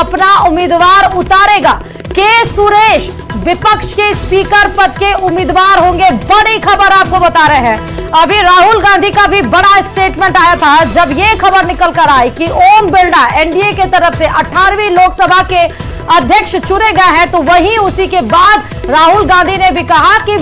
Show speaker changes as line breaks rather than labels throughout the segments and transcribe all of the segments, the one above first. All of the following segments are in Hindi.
अपना उम्मीदवार उतारेगा। के सुरेश विपक्ष के स्पीकर पद के उम्मीदवार होंगे। बड़ी खबर आपको बता रहे हैं। अभी राहुल गांधी का भी बड़ा स्टेटमेंट आया था जब ये खबर निकल कर आई कि ओम बिरला एनडीए के तरफ से 18वीं लोकसभा के अध्यक्ष चुने गए हैं, तो वहीं उसी के बाद राहुल गांधी ने भी कहा कि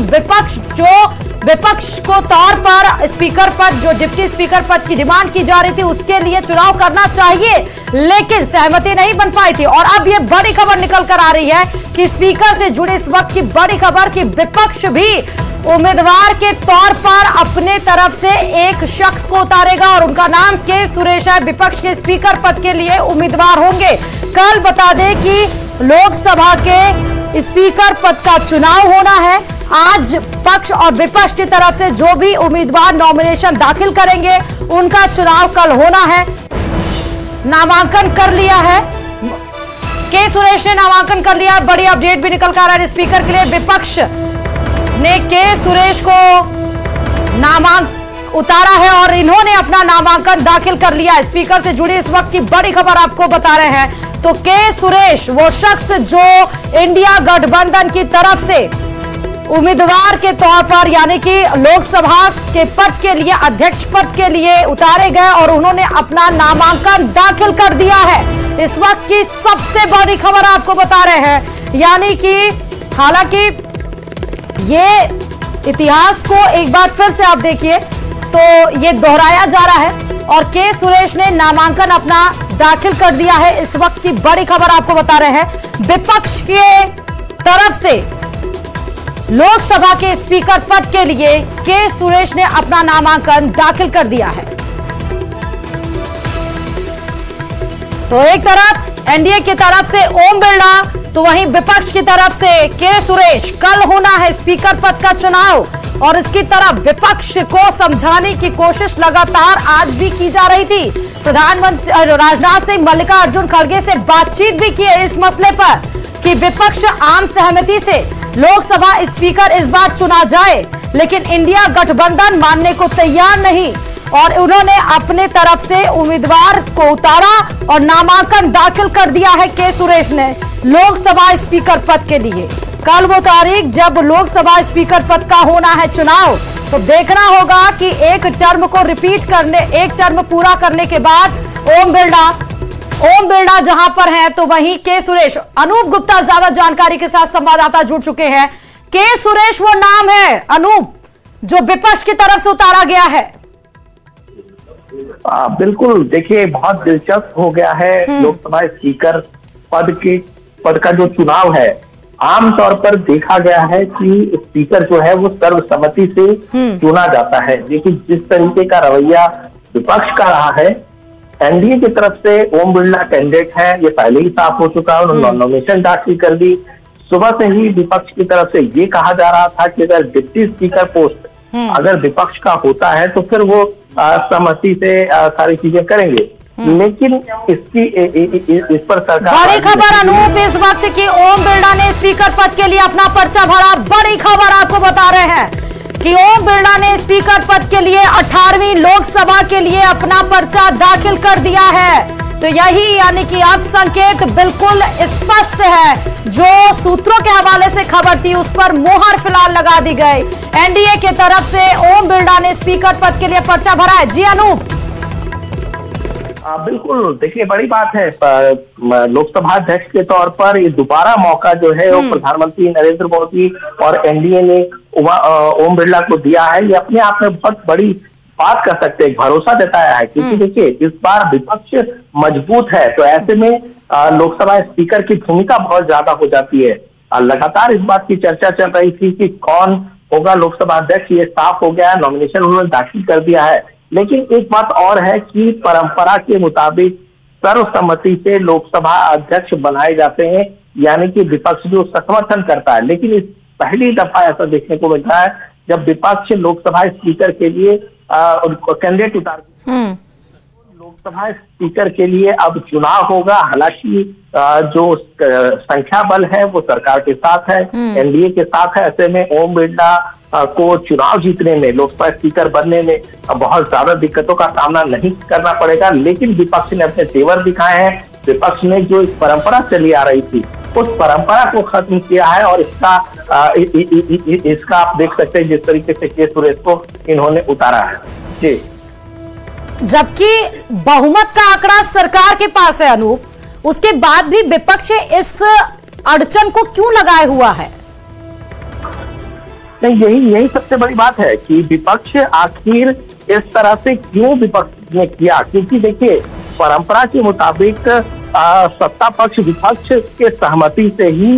विपक्ष को तौर पर स्पीकर पद, जो डिप्टी स्पीकर पद की डिमांड की जा रही थी, उसके लिए चुनाव करना चाहिए, लेकिन सहमति नहीं बन पाई थी। और अब ये बड़ी खबर निकल कर आ रही है कि स्पीकर से जुड़ी इस वक्त की बड़ी खबर कि विपक्ष भी उम्मीदवार के तौर पर अपने तरफ से एक शख्स को उतारेगा और उनका नाम के सुरेश है। विपक्ष के स्पीकर पद के लिए उम्मीदवार होंगे। कल बता दें कि लोकसभा के स्पीकर पद का चुनाव होना है। आज पक्ष और विपक्ष की तरफ से जो भी उम्मीदवार नॉमिनेशन दाखिल करेंगे उनका चुनाव कल होना है। नामांकन कर लिया है, के सुरेश ने नामांकन कर लिया। बड़ी अपडेट भी निकल कर आ रहा है स्पीकर के लिए। विपक्ष ने के सुरेश को उतारा है और इन्होंने अपना नामांकन दाखिल कर लिया। स्पीकर से जुड़ी इस वक्त की बड़ी खबर आपको बता रहे हैं। तो के सुरेश वो शख्स जो इंडिया गठबंधन की तरफ से उम्मीदवार के तौर पर यानी कि लोकसभा के पद के लिए, अध्यक्ष पद के लिए उतारे गए और उन्होंने अपना नामांकन दाखिल कर दिया है। इस वक्त की सबसे बड़ी खबर आपको बता रहे हैं। यानी कि हालांकि ये इतिहास को एक बार फिर से आप देखिए तो ये दोहराया जा रहा है और के सुरेश ने नामांकन अपना दाखिल कर दिया है। इस वक्त की बड़ी खबर आपको बता रहे हैं। विपक्ष के तरफ से लोकसभा के स्पीकर पद के लिए के सुरेश ने अपना नामांकन दाखिल कर दिया है। तो एक तरफ एनडीए की तरफ से ओम बिरला, तो वहीं विपक्ष की तरफ से के सुरेश। कल होना है स्पीकर पद का चुनाव और इसकी तरफ विपक्ष को समझाने की कोशिश लगातार आज भी की जा रही थी। प्रधानमंत्री राजनाथ सिंह मल्लिकार्जुन खड़गे से बातचीत भी की है इस मसले पर कि विपक्ष आम सहमति से लोकसभा स्पीकर इस बार चुना जाए, लेकिन इंडिया गठबंधन मानने को तैयार नहीं और उन्होंने अपने तरफ से उम्मीदवार को उतारा और नामांकन दाखिल कर दिया है के सुरेश ने लोकसभा स्पीकर पद के लिए। कल वो तारीख जब लोकसभा स्पीकर पद का होना है चुनाव, तो देखना होगा कि एक टर्म को रिपीट करने, एक टर्म पूरा करने के बाद ओम बिरला जहां पर हैं, तो वहीं के सुरेश। अनूप गुप्ता ज्यादा जानकारी के साथ संवाददाता जुड़ चुके हैं। के सुरेश वो नाम है अनूप जो विपक्ष की तरफ से उतारा गया है।
बिल्कुल, देखिए बहुत दिलचस्प हो गया है। लोकसभा स्पीकर पद का जो चुनाव है, आमतौर पर देखा गया है कि स्पीकर जो है वो सर्वसम्मति से चुना जाता है, लेकिन जिस तरीके का रवैया विपक्ष का रहा है, एनडीए की तरफ से ओम बिरला कैंडिडेट है, ये पहले ही साफ हो चुका है। उन्होंने नॉमिनेशन दाखिल कर दी। सुबह से ही विपक्ष की तरफ से ये कहा जा रहा था कि अगर डिप्टी स्पीकर पोस्ट अगर विपक्ष का होता है तो फिर वो सहमति से सारी चीजें करेंगे, लेकिन इसकी इस पर सरकार।
बड़ी खबर अनूप इस वक्त की, ओम बिरला ने स्पीकर पद के लिए अपना पर्चा भरा। बड़ी खबर आपको बता रहे हैं कि ओम बिरला ने स्पीकर पद के लिए 18वीं लोकसभा के लिए अपना पर्चा दाखिल कर दिया है। तो यही यानी कि अब संकेत बिल्कुल स्पष्ट है। जो सूत्रों के हवाले से खबर थी उस पर मुहर फिलहाल लगा दी गई। एनडीए की तरफ से ओम बिरला ने स्पीकर पद के लिए पर्चा भरा है। जी अनूप।
बिल्कुल, देखिए बड़ी बात है। लोकसभा अध्यक्ष के तौर पर ये दोबारा मौका जो है वो प्रधानमंत्री नरेंद्र मोदी और एनडीए ने ओम बिरला को दिया है। ये अपने आप में बहुत बड़ी बात कर सकते हैं, भरोसा जताया है, क्योंकि देखिए इस बार विपक्ष मजबूत है, तो ऐसे में लोकसभा स्पीकर की भूमिका बहुत ज्यादा हो जाती है। लगातार इस बात की चर्चा चल रही थी कि कौन होगा लोकसभा अध्यक्ष, ये साफ हो गया। नॉमिनेशन उन्होंने दाखिल कर दिया है, लेकिन एक बात और है कि परंपरा के मुताबिक सर्वसम्मति से लोकसभा अध्यक्ष बनाए जाते हैं, यानी कि विपक्ष जो समर्थन करता है। लेकिन इस पहली दफा ऐसा देखने को मिल रहा है जब विपक्ष लोकसभा स्पीकर के लिए कैंडिडेट उतार लोकसभा स्पीकर के लिए अब चुनाव होगा। हालांकि जो संख्या बल है वो सरकार के साथ है, एनडीए के साथ है। ऐसे में ओम बिरला को चुनाव जीतने में, लोकसभा स्पीकर बनने में बहुत ज्यादा दिक्कतों का सामना नहीं करना पड़ेगा। लेकिन विपक्ष ने अपने तेवर दिखाए हैं। विपक्ष ने जो एक परंपरा चली आ रही थी उस परंपरा को खत्म किया है और इसका आप देख सकते हैं जिस तरीके से के सुरेश को इन्होंने उतारा है जी।
जबकि बहुमत का आंकड़ा सरकार के पास है अनूप, उसके बाद भी विपक्ष इस अड़चन को क्यों लगाए हुआ है?
नहीं, यही सबसे बड़ी बात है कि विपक्ष आखिर इस तरह से क्यों विपक्ष ने किया, क्योंकि देखिए परंपरा के मुताबिक सत्ता पक्ष विपक्ष के सहमति से ही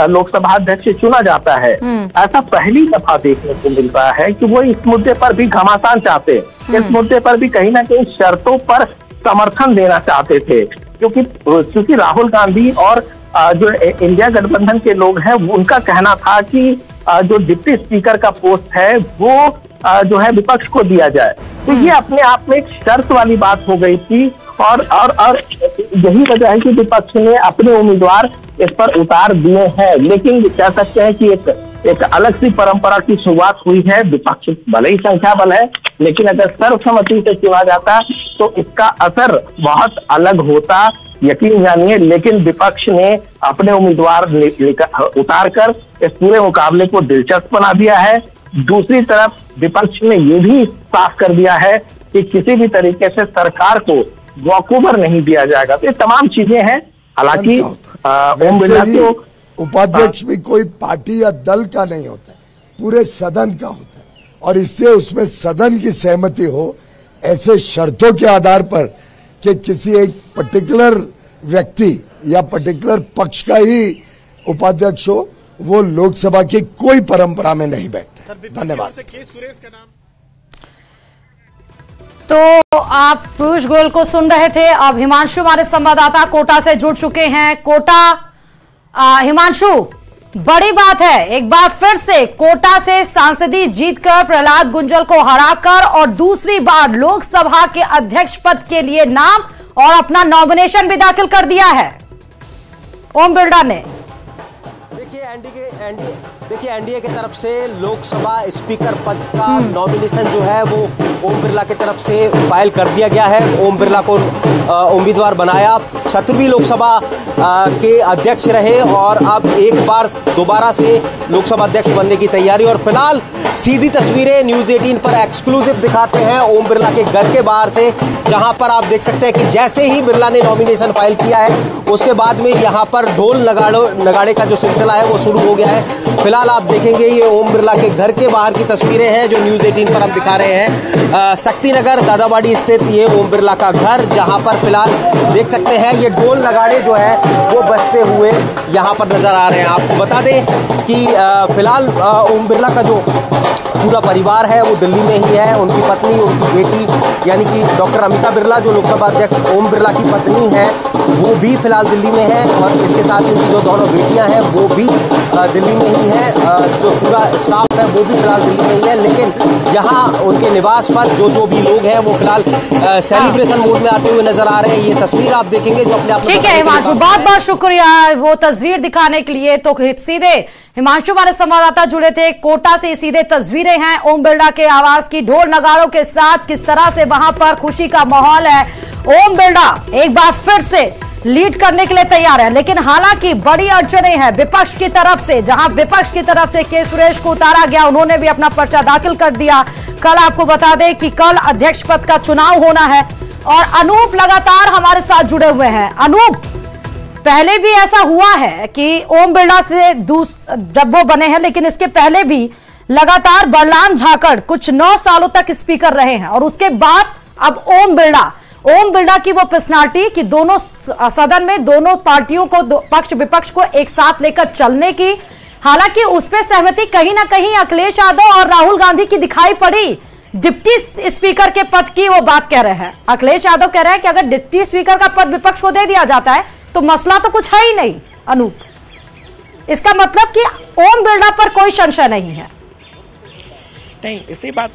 लोकसभा अध्यक्ष चुना जाता है। ऐसा पहली दफा देखने को मिल रहा है कि वो इस मुद्दे पर भी घमासान चाहते, इस मुद्दे पर भी कहीं ना कहीं शर्तों पर समर्थन देना चाहते थे, क्योंकि राहुल गांधी और जो इंडिया गठबंधन के लोग हैं उनका कहना था कि जो डिप्टी स्पीकर का पोस्ट है वो जो है विपक्ष को दिया जाए। तो ये अपने आप में एक शर्त वाली बात हो गई थी और यही वजह है कि विपक्ष ने अपने उम्मीदवार इस पर उतार दिए हैं। लेकिन कह सकते हैं कि एक अलग सी परंपरा की शुरुआत हुई है। विपक्ष भले ही संख्या बल है, लेकिन अगर सर्वसम्मति से चुना जाता तो इसका असर बहुत अलग होता, यकीन जानिए। लेकिन विपक्ष ने अपने उम्मीदवार उतार कर इस पूरे मुकाबले को दिलचस्प बना दिया है। दूसरी तरफ विपक्ष ने ये भी साफ कर दिया है कि किसी भी तरीके से सरकार को वॉकओवर नहीं दिया जाएगा। तो ये तमाम चीजें हैं। हालांकि ओम बिरला को
उपाध्यक्ष भी कोई पार्टी या दल का नहीं होता है, पूरे सदन का होता है और इससे उसमें सदन की सहमति हो ऐसे शर्तों के आधार पर कि किसी एक पर्टिकुलर व्यक्ति या पर्टिकुलर पक्ष का ही उपाध्यक्ष हो, वो लोकसभा की कोई परंपरा में नहीं बैठता। धन्यवाद।
तो आप पीयूष गोयल को सुन रहे थे। अब हिमांशु हमारे संवाददाता कोटा से जुड़ चुके हैं। कोटा हिमांशु, बड़ी बात है, एक बार फिर से कोटा से सांसदी जीतकर प्रहलाद गुंजल को हराकर और दूसरी बार लोकसभा के अध्यक्ष पद के लिए नाम और अपना नॉमिनेशन भी दाखिल कर दिया है ओम बिरला ने।
देखिए एनडीए की तरफ से लोकसभा स्पीकर पद का नॉमिनेशन जो है वो ओम बिरला की तरफ से फाइल कर दिया गया है। ओम बिरला को उम्मीदवार बनाया, 17वीं लोकसभा के अध्यक्ष रहे और अब एक बार दोबारा से लोकसभा अध्यक्ष बनने की तैयारी। और फिलहाल सीधी तस्वीरें न्यूज 18 पर एक्सक्लूसिव दिखाते हैं ओम बिरला के घर के बाहर से, जहां पर आप देख सकते हैं कि जैसे ही बिरला ने नॉमिनेशन फाइल किया है उसके बाद में यहां पर ढोल नगाड़े का जो सिलसिला है वो शुरू हो गया है। फिलहाल आप देखेंगे ये ओम बिरला के घर के बाहर की तस्वीरें हैं जो न्यूज 18 पर हम दिखा रहे हैं। शक्तिनगर दादाबाड़ी स्थित ये ओम बिरला का घर, जहां पर फिलहाल देख सकते हैं ये ढोल नगाड़े जो है वो बजते हुए यहां पर नजर आ रहे हैं। आपको बता दें कि फिलहाल ओम बिरला का जो पूरा परिवार है वो दिल्ली में ही है। उनकी पत्नी, उनकी बेटी यानी कि डॉक्टर अमिता बिरला जो लोकसभा अध्यक्ष ओम बिरला की पत्नी है वो भी फिलहाल दिल्ली में है और इसके साथ उनकी जो दोनों बेटियां हैं वो भी दिल्ली में ही है। जो पूरा स्टाफ है वो भी फिलहाल दिल्ली में ही है। लेकिन यहाँ उनके निवास पर जो भी लोग हैं वो फिलहाल सेलिब्रेशन मूड में आते हुए नजर आ रहे हैं। ये तस्वीर आप देखेंगे जो अपने आप।
ठीक है हिमांशु, बहुत बहुत शुक्रिया वो तस्वीर दिखाने के लिए। तो सीधे हिमांशु हमारे संवाददाता जुड़े थे कोटा से, सीधे तस्वीरें हैं ओम बिरला के आवास की ढोल नगाड़ों के साथ, किस तरह से वहां पर खुशी का माहौल है। ओम बिरला एक बार फिर से लीड करने के लिए तैयार है, लेकिन हालांकि बड़ी अड़चनें हैं विपक्ष की तरफ से। जहां विपक्ष की तरफ से के सुरेश को उतारा गया, उन्होंने भी अपना पर्चा दाखिल कर दिया। कल आपको बता दें कि कल अध्यक्ष पद का चुनाव होना है और अनूप लगातार हमारे साथ जुड़े हुए हैं। अनूप, पहले भी ऐसा हुआ है कि ओम बिरला से जब वो बने हैं, लेकिन इसके पहले भी लगातार बरलाम झाकड़ कुछ 9 सालों तक स्पीकर रहे हैं और उसके बाद अब ओम बिरला की वो पर्सनालिटी कि दोनों सदन में दोनों पार्टियों को, पक्ष विपक्ष को एक साथ लेकर चलने की, हालांकि उस पर सहमति कहीं ना कहीं अखिलेश यादव और राहुल गांधी की दिखाई पड़ी। डिप्टी स्पीकर के पद की वो बात कह रहे हैं। अखिलेश यादव कह रहे हैं कि अगर डिप्टी स्पीकर का पद विपक्ष को दे दिया जाता है तो मसला तो कुछ है ही नहीं। अनूप, इसका मतलब कि ओम बिरला पर कोई संशय नहीं है।
नहीं, इसी बात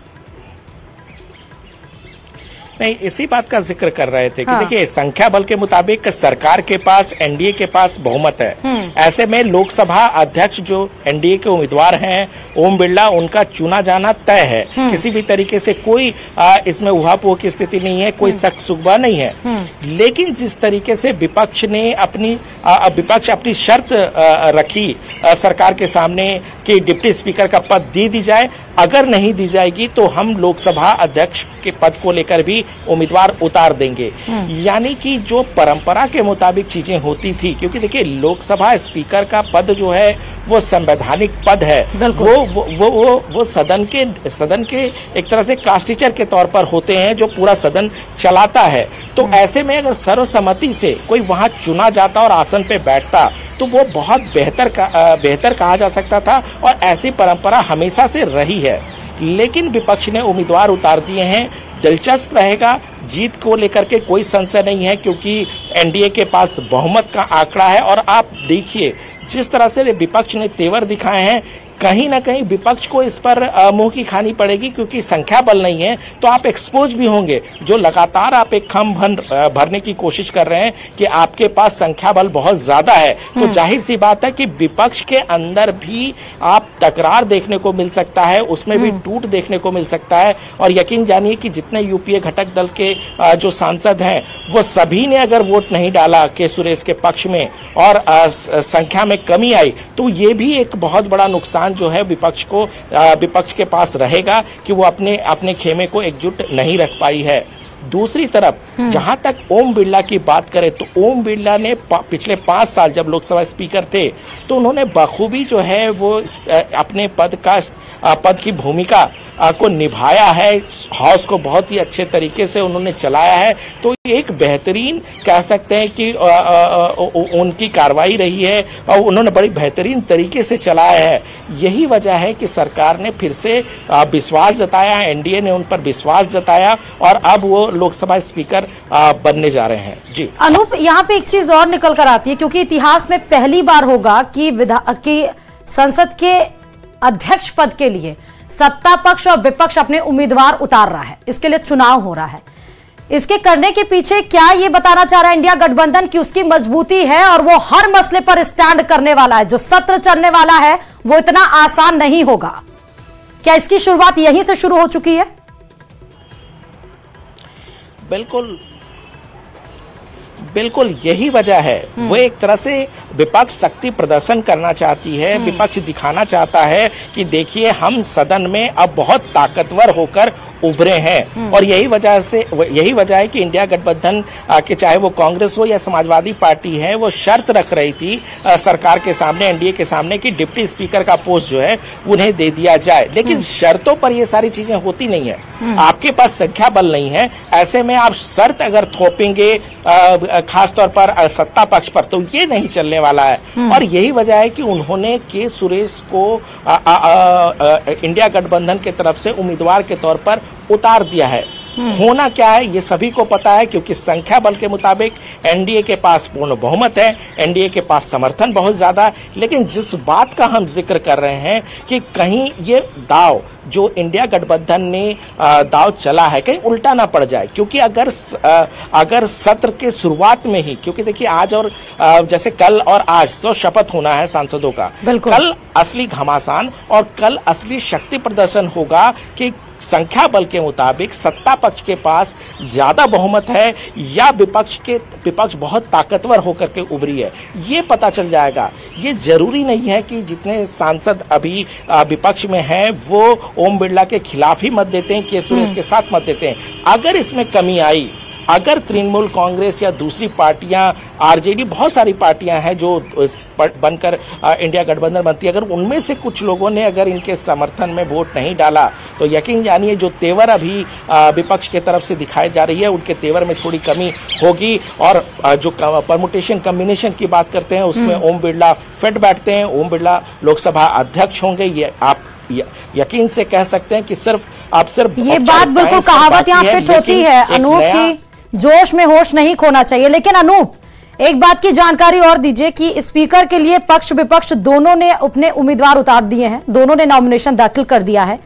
नहीं, इसी बात का जिक्र कर रहे थे कि
हाँ।
देखिए संख्या बल के मुताबिक सरकार के पास, एनडीए के पास बहुमत है। ऐसे में लोकसभा अध्यक्ष जो एनडीए के उम्मीदवार हैं ओम बिरला, उनका चुना जाना तय है। किसी भी तरीके से कोई इसमें उहापोह की स्थिति नहीं है, कोई शक शुबा नहीं है। लेकिन जिस तरीके से विपक्ष ने अपनी शर्त रखी सरकार के सामने कि डिप्टी स्पीकर का पद दे दी जाए, अगर नहीं दी जाएगी तो हम लोकसभा अध्यक्ष के पद को लेकर भी उम्मीदवार उतार देंगे। यानी कि जो परंपरा के मुताबिक चीजें होती थी, क्योंकि देखिए लोकसभा स्पीकर का पद जो है वो संवैधानिक पद है, वो सदन के एक तरह से क्लास टीचर के तौर पर होते हैं जो पूरा सदन चलाता है। तो ऐसे में अगर सर्वसम्मति से कोई वहां चुना जाता और आसन पे बैठता तो वो बहुत बेहतर कहा जा सकता था, और ऐसी परंपरा हमेशा से रही है। लेकिन विपक्ष ने उम्मीदवार उतार दिए हैं। दिलचस्प रहेगा, जीत को लेकर के कोई संशय नहीं है क्योंकि एनडीए के पास बहुमत का आंकड़ा है। और आप देखिए जिस तरह से विपक्ष ने तेवर दिखाए हैं, कहीं ना कहीं विपक्ष को इस पर मुंह की खानी पड़ेगी, क्योंकि संख्या बल नहीं है तो आप एक्सपोज भी होंगे। जो लगातार आप एक खम भरने की कोशिश कर रहे हैं कि आपके पास संख्या बल बहुत ज्यादा है, तो जाहिर सी बात है कि विपक्ष के अंदर भी आप टकरार देखने को मिल सकता है, उसमें भी टूट देखने को मिल सकता है। और यकीन जानिए कि जितने यूपीए घटक दल के जो सांसद हैं वो सभी ने अगर वोट नहीं डाला के सुरेश के पक्ष में और संख्या में कमी आई, तो ये भी एक बहुत बड़ा नुकसान जो है विपक्ष के पास रहेगा कि वो अपने खेमे को एकजुट नहीं रख पाई है। दूसरी तरफ जहां तक ओम बिरला की बात करें तो ओम बिरला ने पिछले 5 साल जब लोकसभा स्पीकर थे तो उन्होंने बखूबी जो है वो अपने पद की भूमिका को निभाया है, हाउस को बहुत ही अच्छे तरीके से उन्होंने चलाया है। तो एक बेहतरीन कह सकते हैं कि उनकी कार्रवाई रही है और उन्होंने बड़ी बेहतरीन तरीके से चलाया है। यही वजह है कि सरकार ने फिर से विश्वास जताया, एनडीए ने उन पर विश्वास जताया और अब वो लोकसभा स्पीकर बनने जा रहे हैं। जी
अनूप, यहाँ पे एक चीज और निकल कर आती है, क्योंकि इतिहास में पहली बार होगा कि संसद के अध्यक्ष पद के लिए सत्ता पक्ष और विपक्ष अपने उम्मीदवार उतार रहा है, इसके लिए चुनाव हो रहा है। इसके करने के पीछे क्या ये बताना चाह रहा है इंडिया गठबंधन की उसकी मजबूती है और वो हर मसले पर स्टैंड करने वाला है, जो सत्र चलने वाला है वो इतना आसान नहीं होगा। क्या इसकी शुरुआत यहीं से शुरू हो चुकी है?
बिल्कुल यही वजह है। वो एक तरह से विपक्ष शक्ति प्रदर्शन करना चाहती है, विपक्ष दिखाना चाहता है कि देखिए हम सदन में अब बहुत ताकतवर होकर उभरे हैं। और यही वजह है कि इंडिया गठबंधन के चाहे वो कांग्रेस हो या समाजवादी पार्टी है, वो शर्त रख रही थी सरकार के सामने, एनडीए के सामने कि डिप्टी स्पीकर का पोस्ट जो है उन्हें दे दिया जाए। लेकिन शर्तों पर ये सारी चीजें होती नहीं है, आपके पास संख्या बल नहीं है। ऐसे में आप शर्त अगर थोपेंगे खासतौर पर सत्ता पक्ष पर तो ये नहीं चलने वाला है। और यही वजह है कि उन्होंने के सुरेश को इंडिया गठबंधन की तरफ से उम्मीदवार के तौर पर उतार दिया है। होना क्या है ये सभी को पता है, क्योंकि संख्या बल के मुताबिक एनडीए के पास पूर्ण बहुमत है, एनडीए के पास समर्थन बहुत ज्यादा है। लेकिन जिस बात का हम जिक्र कर रहे हैं कि कहीं ये दाव जो इंडिया गठबंधन ने दाव चला है कहीं उल्टा ना पड़ जाए, क्योंकि अगर सत्र के शुरुआत में ही, क्योंकि देखिए आज और जैसे कल और आज तो शपथ होना है सांसदों का, कल असली घमासान और कल असली शक्ति प्रदर्शन होगा कि संख्या बल के मुताबिक सत्ता पक्ष के पास ज्यादा बहुमत है या विपक्ष बहुत ताकतवर होकर के उभरी है, ये पता चल जाएगा। ये जरूरी नहीं है कि जितने सांसद अभी विपक्ष में हैं वो ओम बिरला के खिलाफ ही मत देते हैं, के सुरेश के साथ मत देते हैं। अगर इसमें कमी आई, अगर तृणमूल कांग्रेस या दूसरी पार्टियां, आरजेडी, बहुत सारी पार्टियां हैं जो बनकर इंडिया गठबंधन बनती है, अगर उनमें से कुछ लोगों ने अगर इनके समर्थन में वोट नहीं डाला तो यकीन जानिए जो तेवर अभी विपक्ष की तरफ से दिखाई जा रही है उनके तेवर में थोड़ी कमी होगी। और जो परमुटेशन कॉम्बिनेशन की बात करते हैं उसमें ओम बिरला फिट बैठते हैं, ओम बिरला लोकसभा अध्यक्ष होंगे, ये आप यकीन से कह सकते हैं कि सिर्फ
ये बात बिल्कुल कहावत यहाँ फिट होती है अनूप की, जोश में होश नहीं खोना चाहिए। लेकिन अनूप एक बात की जानकारी और दीजिए कि स्पीकर के लिए पक्ष विपक्ष दोनों ने अपने उम्मीदवार उतार दिए हैं, दोनों ने नॉमिनेशन दाखिल कर दिया है।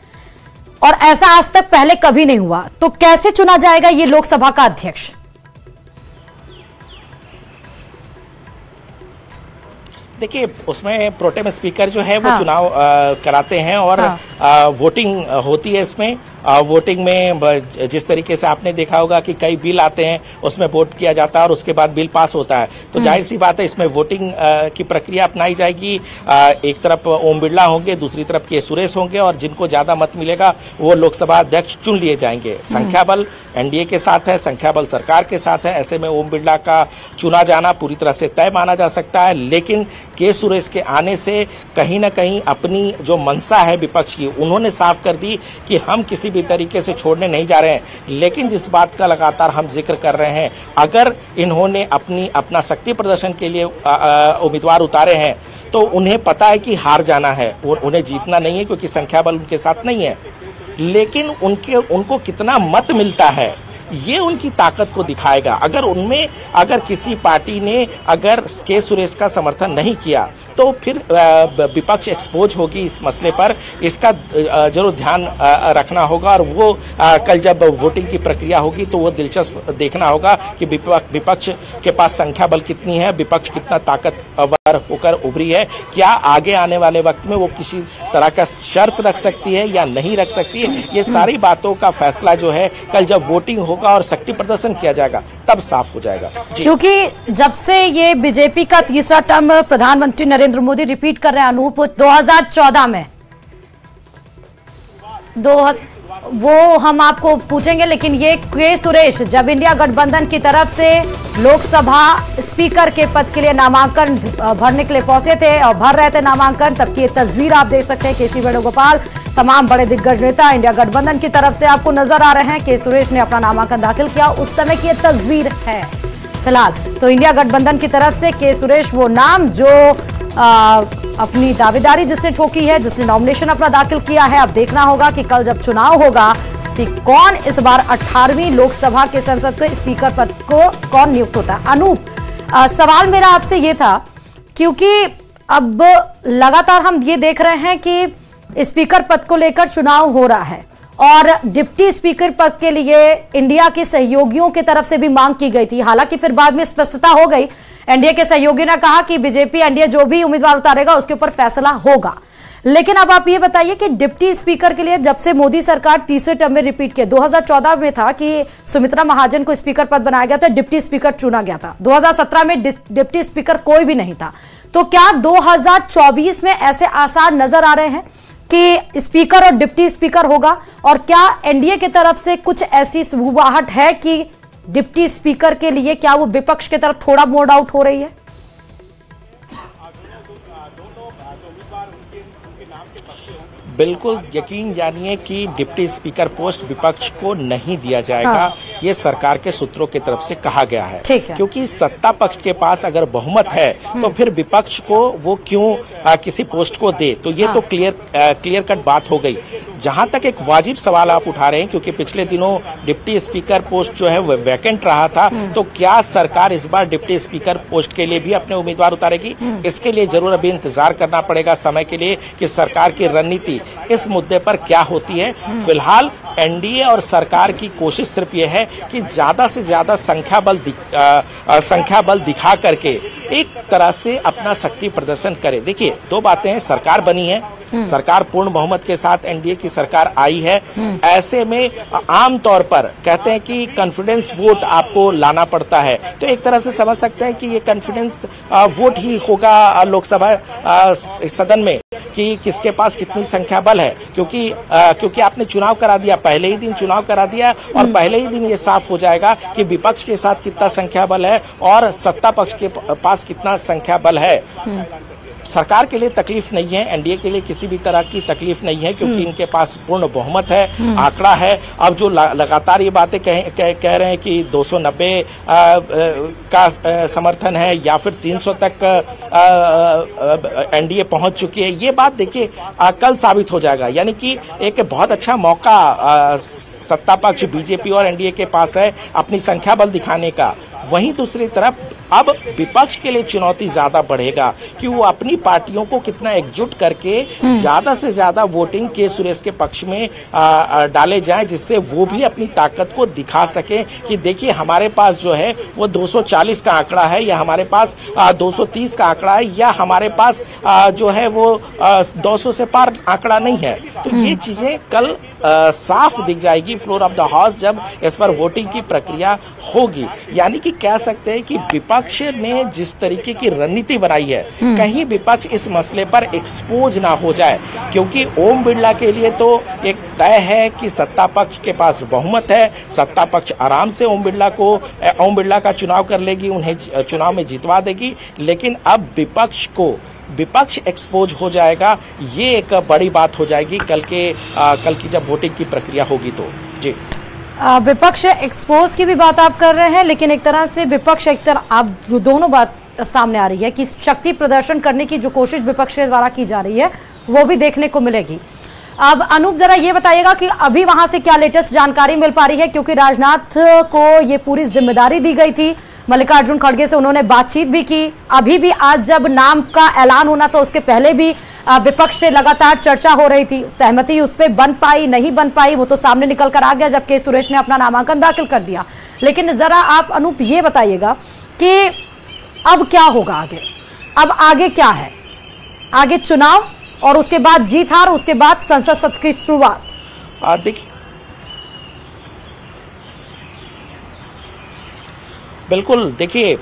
और ऐसा आज तक पहले कभी नहीं हुआ, तो कैसे चुना जाएगा ये लोकसभा का अध्यक्ष?
देखिए, उसमें प्रोटेम स्पीकर जो है वो
हाँ।
चुनाव कराते हैं और वोटिंग होती है इसमें। वोटिंग में जिस तरीके से आपने देखा होगा कि कई बिल आते हैं, उसमें वोट किया जाता है और उसके बाद बिल पास होता है, तो जाहिर सी बात है इसमें वोटिंग की प्रक्रिया अपनाई जाएगी। एक तरफ ओम बिरला होंगे, दूसरी तरफ के सुरेश होंगे और जिनको ज्यादा मत मिलेगा वो लोकसभा अध्यक्ष चुन लिए जाएंगे। संख्या बल एनडीए के साथ है, संख्या बल सरकार के साथ है, ऐसे में ओम बिरला का चुना जाना पूरी तरह से तय माना जा सकता है। लेकिन के सुरेश के आने से कहीं ना कहीं अपनी जो मंशा है विपक्ष की, उन्होंने साफ कर दी कि हम किसी भी तरीके से छोड़ने नहीं जा रहे हैं। लेकिन जिस बात का लगातार हम जिक्र कर रहे हैं, अगर इन्होंने अपना शक्ति प्रदर्शन के लिए उम्मीदवार उतारे हैं तो उन्हें पता है कि हार जाना है, उन्हें जीतना नहीं है, क्योंकि संख्या बल उनके साथ नहीं है। लेकिन उनको कितना मत मिलता है ये उनकी ताकत को दिखाएगा। अगर किसी पार्टी ने अगर के सुरेश का समर्थन नहीं किया तो फिर विपक्ष एक्सपोज होगी इस मसले पर। इसका जरूर ध्यान रखना होगा और वो कल जब वोटिंग की प्रक्रिया होगी तो वो दिलचस्प देखना होगा कि विपक्ष के पास संख्या बल कितनी है, विपक्ष कितना ताकतवर होकर उभरी है, क्या आगे आने वाले वक्त में वो किसी तरह का शर्त रख सकती है या नहीं रख सकती है। ये सारी बातों का फैसला जो है कल जब वोटिंग होगा और शक्ति प्रदर्शन किया जाएगा तब साफ हो जाएगा।
क्योंकि जब से ये बीजेपी का तीसरा टर्म प्रधानमंत्री नरेंद्र मोदी रिपीट कर रहे हैं अनूप, 2014 में वो हम आपको पूछेंगे, लेकिन ये के सुरेश जब इंडिया गठबंधन की तरफ से लोकसभा स्पीकर के पद के लिए नामांकन भरने के लिए पहुंचे थे और भर रहे थे नामांकन, तब की तस्वीर आप देख सकते हैं। के सी वेणुगोपाल, तमाम बड़े दिग्गज नेता इंडिया गठबंधन की तरफ से आपको नजर आ रहे हैं। के सुरेश ने अपना नामांकन दाखिल किया, उस समय की यह तस्वीर है फिलहाल। तो इंडिया गठबंधन की तरफ से के सुरेश वो नाम जो अपनी दावेदारी जिसने ठोकी है, जिसने नॉमिनेशन अपना दाखिल किया है। अब देखना होगा कि कल जब चुनाव होगा कि कौन इस बार 18वीं लोकसभा के संसद के स्पीकर पद को कौन नियुक्त होता है। अनूप, सवाल मेरा आपसे ये था, क्योंकि अब लगातार हम ये देख रहे हैं कि स्पीकर पद को लेकर चुनाव हो रहा है और डिप्टी स्पीकर पद के लिए इंडिया के सहयोगियों की तरफ से भी मांग की गई थी। हालांकि फिर बाद में स्पष्टता हो गई, एनडीए के सहयोगी ने कहा कि बीजेपी एनडीए जो भी उम्मीदवार उतारेगा उसके ऊपर फैसला होगा। लेकिन अब आप ये बताइए कि डिप्टी स्पीकर के लिए जब से मोदी सरकार तीसरे टर्म में रिपीट किया, 2014 में था कि सुमित्रा महाजन को स्पीकर पद बनाया गया था, डिप्टी स्पीकर चुना गया था। 2017 में डिप्टी स्पीकर कोई भी नहीं था। तो क्या 2024 में ऐसे आसार नजर आ रहे हैं कि स्पीकर और डिप्टी स्पीकर होगा? और क्या एनडीए की तरफ से कुछ ऐसी सुबुहाहट है कि डिप्टी स्पीकर के लिए क्या वो विपक्ष की तरफ थोड़ा मोड आउट हो रही है?
बिल्कुल यकीन जानिए कि डिप्टी स्पीकर पोस्ट विपक्ष को नहीं दिया जाएगा। हाँ। ये सरकार के सूत्रों की तरफ से कहा गया है, क्योंकि सत्ता पक्ष के पास अगर बहुमत है तो फिर विपक्ष को वो क्यों किसी पोस्ट को दे। तो ये हाँ। तो क्लियर कट बात हो गई। जहां तक एक वाजिब सवाल आप उठा रहे हैं, क्योंकि पिछले दिनों डिप्टी स्पीकर पोस्ट जो है वो वैकेंट रहा था, तो क्या सरकार इस बार डिप्टी स्पीकर पोस्ट के लिए भी अपने उम्मीदवार उतारेगी? इसके लिए जरूर अभी इंतजार करना पड़ेगा समय के लिए कि सरकार की रणनीति इस मुद्दे पर क्या होती है। फिलहाल एनडीए और सरकार की कोशिश सिर्फ ये है कि ज्यादा से ज्यादा संख्या बल दिखा करके एक तरह से अपना शक्ति प्रदर्शन करे। देखिए, दो बातें हैं, सरकार बनी है, सरकार पूर्ण बहुमत के साथ एनडीए की सरकार आई है। ऐसे में आमतौर पर कहते हैं कि कॉन्फिडेंस वोट आपको लाना पड़ता है, तो एक तरह से समझ सकते हैं कि ये कॉन्फिडेंस वोट ही होगा लोकसभा सदन में कि किसके पास कितनी संख्या बल है। क्योंकि आपने चुनाव करा दिया, पहले ही दिन चुनाव करा दिया और पहले ही दिन ये साफ हो जाएगा कि विपक्ष के साथ कितना संख्या बल है और सत्ता पक्ष के पास कितना संख्या बल है। सरकार के लिए तकलीफ नहीं है, एनडीए के लिए किसी भी तरह की तकलीफ नहीं है, क्योंकि इनके पास पूर्ण बहुमत है, आंकड़ा है। अब जो लगातार ये बातें कह रहे हैं कि 290 का समर्थन है या फिर 300 तक एनडीए पहुंच चुकी है, ये बात देखिए कल साबित हो जाएगा। यानी कि एक बहुत अच्छा मौका सत्ता पक्ष बीजेपी और एनडीए के पास है अपनी संख्या बल दिखाने का। वहीं दूसरी तरफ अब विपक्ष के लिए चुनौती ज्यादा बढ़ेगा कि वो अपनी पार्टियों को कितना एकजुट करके ज्यादा से ज्यादा वोटिंग के सुरेश के पक्ष में डाले जाएं, जिससे वो भी अपनी ताकत को दिखा सके कि देखिए हमारे पास जो है वो 240 का आंकड़ा है, या हमारे पास 230 का आंकड़ा है, या हमारे पास जो है वो 200 से पार आंकड़ा नहीं है। तो ये चीजें कल साफ दिख जाएगी फ्लोर ऑफ द हाउस जब इस पर वोटिंग की प्रक्रिया होगी। यानी कि कह सकते हैं कि विपक्ष ने जिस तरीके की रणनीति बनाई है, कहीं विपक्ष इस मसले पर एक्सपोज ना हो जाए, क्योंकि ओम बिरला के लिए तो एक तय है कि सत्ता पक्ष के पास बहुमत है, सत्ता पक्ष आराम से ओम बिरला का चुनाव कर लेगी, उन्हें चुनाव में जितवा देगी। लेकिन अब विपक्ष एक्सपोज हो जाएगा, ये एक बड़ी बात हो जाएगी कल की जब वोटिंग की प्रक्रिया होगी तो। जी,
विपक्ष एक्सपोज की भी बात आप कर रहे हैं, लेकिन एक तरह से विपक्ष आप जो दोनों बात सामने आ रही है कि शक्ति प्रदर्शन करने की जो कोशिश विपक्ष के द्वारा की जा रही है वो भी देखने को मिलेगी। अब अनूप जरा ये बताइएगा कि अभी वहां से क्या लेटेस्ट जानकारी मिल पा रही है, क्योंकि राजनाथ को ये पूरी जिम्मेदारी दी गई थी, मल्लिकार्जुन खड़गे से उन्होंने बातचीत भी की। अभी भी आज जब नाम का ऐलान होना था उसके पहले भी विपक्ष से लगातार चर्चा हो रही थी, सहमति उस पर बन पाई नहीं बन पाई वो तो सामने निकल कर आ गया जब के सुरेश ने अपना नामांकन दाखिल कर दिया। लेकिन जरा आप अनूप ये बताइएगा कि अब क्या होगा आगे, अब आगे क्या है, आगे चुनाव और उसके बाद जीत हार, उसके बाद संसद सत्र की शुरुआत।
देखिए बिल्कुल, देखिए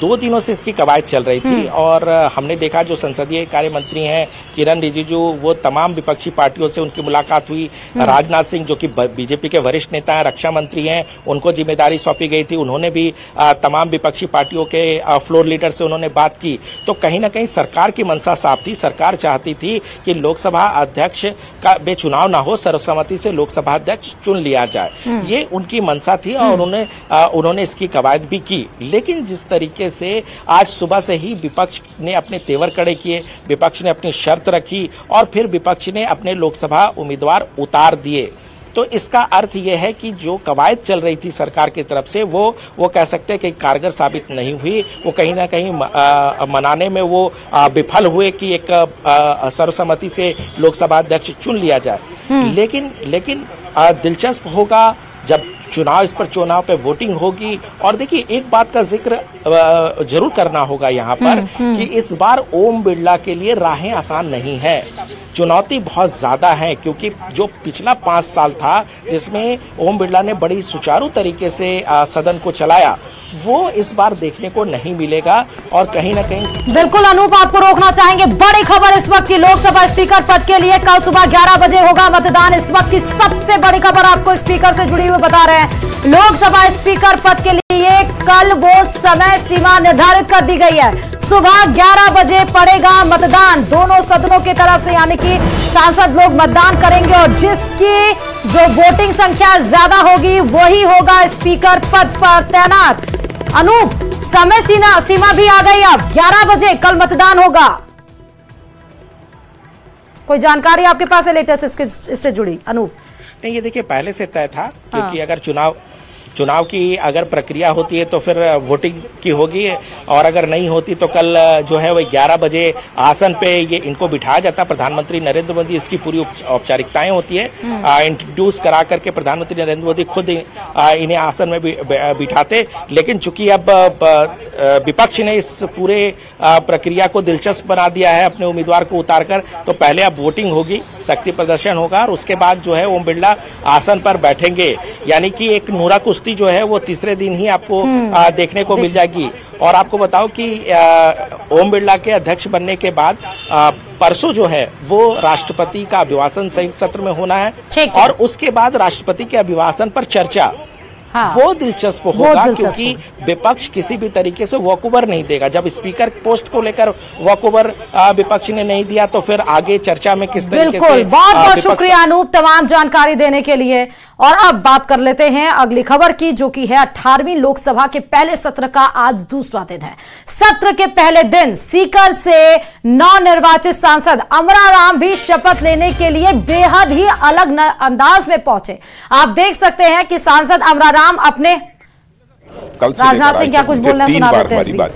2 दिनों से इसकी कवायद चल रही थी और हमने देखा जो संसदीय कार्य मंत्री हैं किरण रिजिजू, वो तमाम विपक्षी पार्टियों से उनकी मुलाकात हुई। राजनाथ सिंह जो कि बीजेपी के वरिष्ठ नेता हैं, रक्षा मंत्री हैं, उनको जिम्मेदारी सौंपी गई थी, उन्होंने भी तमाम विपक्षी पार्टियों के फ्लोर लीडर से उन्होंने बात की। तो कहीं ना कहीं सरकार की मंशा साफ थी, सरकार चाहती थी कि लोकसभा अध्यक्ष का बेचुनाव ना हो, सर्वसम्मति से लोकसभा अध्यक्ष चुन लिया जाए, ये उनकी मंशा थी और उन्होंने इसकी कवायद भी की। लेकिन जिस तरीके से आज सुबह से ही विपक्ष ने अपने तेवर कड़े किए, विपक्ष ने अपनी शर्त रखी और फिर विपक्ष ने अपने लोकसभा उम्मीदवार उतार दिए, तो इसका अर्थ यह है कि जो कवायद चल रही थी सरकार की तरफ से वो कह सकते हैं कि कारगर साबित नहीं हुई। वो कहीं ना कहीं मनाने में वो विफल हुए कि एक सर्वसम्मति से लोकसभा अध्यक्ष चुन लिया जाए। लेकिन दिलचस्प होगा जब इस पर चुनाव पे वोटिंग होगी। और देखिए एक बात का जिक्र जरूर करना होगा यहाँ पर कि इस बार ओम बिरला के लिए राहें आसान नहीं है, चुनौती बहुत ज्यादा है, क्योंकि जो पिछला 5 साल था जिसमें ओम बिरला ने बड़ी सुचारू तरीके से सदन को चलाया, वो इस बार देखने को नहीं मिलेगा। और कहीं ना कहीं
बिल्कुल अनूप आपको रोकना चाहेंगे, बड़ी खबर इस वक्त की लोकसभा स्पीकर पद के लिए कल सुबह 11 बजे होगा मतदान। इस वक्त की सबसे बड़ी खबर आपको स्पीकर से जुड़ी हुई बता रहे हैं। लोकसभा स्पीकर पद के लिए कल वो समय सीमा निर्धारित कर दी गई है, सुबह 11 बजे पड़ेगा मतदान दोनों सदनों की तरफ से, यानी कि सांसद लोग मतदान करेंगे और जिसकी जो वोटिंग संख्या ज्यादा होगी वही होगा स्पीकर पद पर तैनात। अनूप समय सीमा भी आ गई, अब 11 बजे कल मतदान होगा। कोई जानकारी आपके पास है लेटेस्ट इससे जुड़ी अनूप?
नहीं, ये देखिए पहले से तय था, क्योंकि अगर चुनाव की अगर प्रक्रिया होती है तो फिर वोटिंग की होगी, और अगर नहीं होती तो कल जो है वो 11 बजे आसन पे ये इनको बिठाया जाता। प्रधानमंत्री नरेंद्र मोदी, इसकी पूरी औपचारिकताएं होती है, इंट्रोड्यूस करा करके प्रधानमंत्री नरेंद्र मोदी खुद इन्हें आसन में बिठाते। लेकिन चूंकि अब विपक्ष ने इस पूरे प्रक्रिया को दिलचस्प बना दिया है अपने उम्मीदवार को उतार कर, तो पहले अब वोटिंग होगी, शक्ति प्रदर्शन होगा और उसके बाद जो है ओम बिरला आसन पर बैठेंगे। यानी कि एक नूरा कुश्ती जो है वो तीसरे दिन ही आपको देखने को मिल जाएगी। और आपको बताओ कि ओम बिरला के अध्यक्ष बनने के बाद परसों जो है वो राष्ट्रपति का अभिभाषण संयुक्त सत्र में होना है और उसके बाद राष्ट्रपति के अभिभाषण पर चर्चा। हाँ, वो दिलचस्प होगा, क्योंकि विपक्ष किसी भी तरीके से वॉकओवर नहीं देगा। जब स्पीकर पोस्ट को लेकर वॉकओवर विपक्ष ने नहीं दिया तो फिर आगे चर्चा में किस तरीके से।
बहुत बहुत शुक्रिया अनूप तमाम जानकारी देने के लिए। और अब बात कर लेते हैं अगली खबर की, जो कि है 18वीं लोकसभा के पहले सत्र का आज दूसरा दिन है। सत्र के पहले दिन सीकर से नवनिर्वाचित सांसद अमरा राम भी शपथ लेने के लिए बेहद ही अलग अंदाज में पहुंचे। आप देख सकते हैं कि सांसद अमरा राम अपने
कल से
राजनाथ सिंह क्या कुछ बोलना सुना देते हैं इस बीच।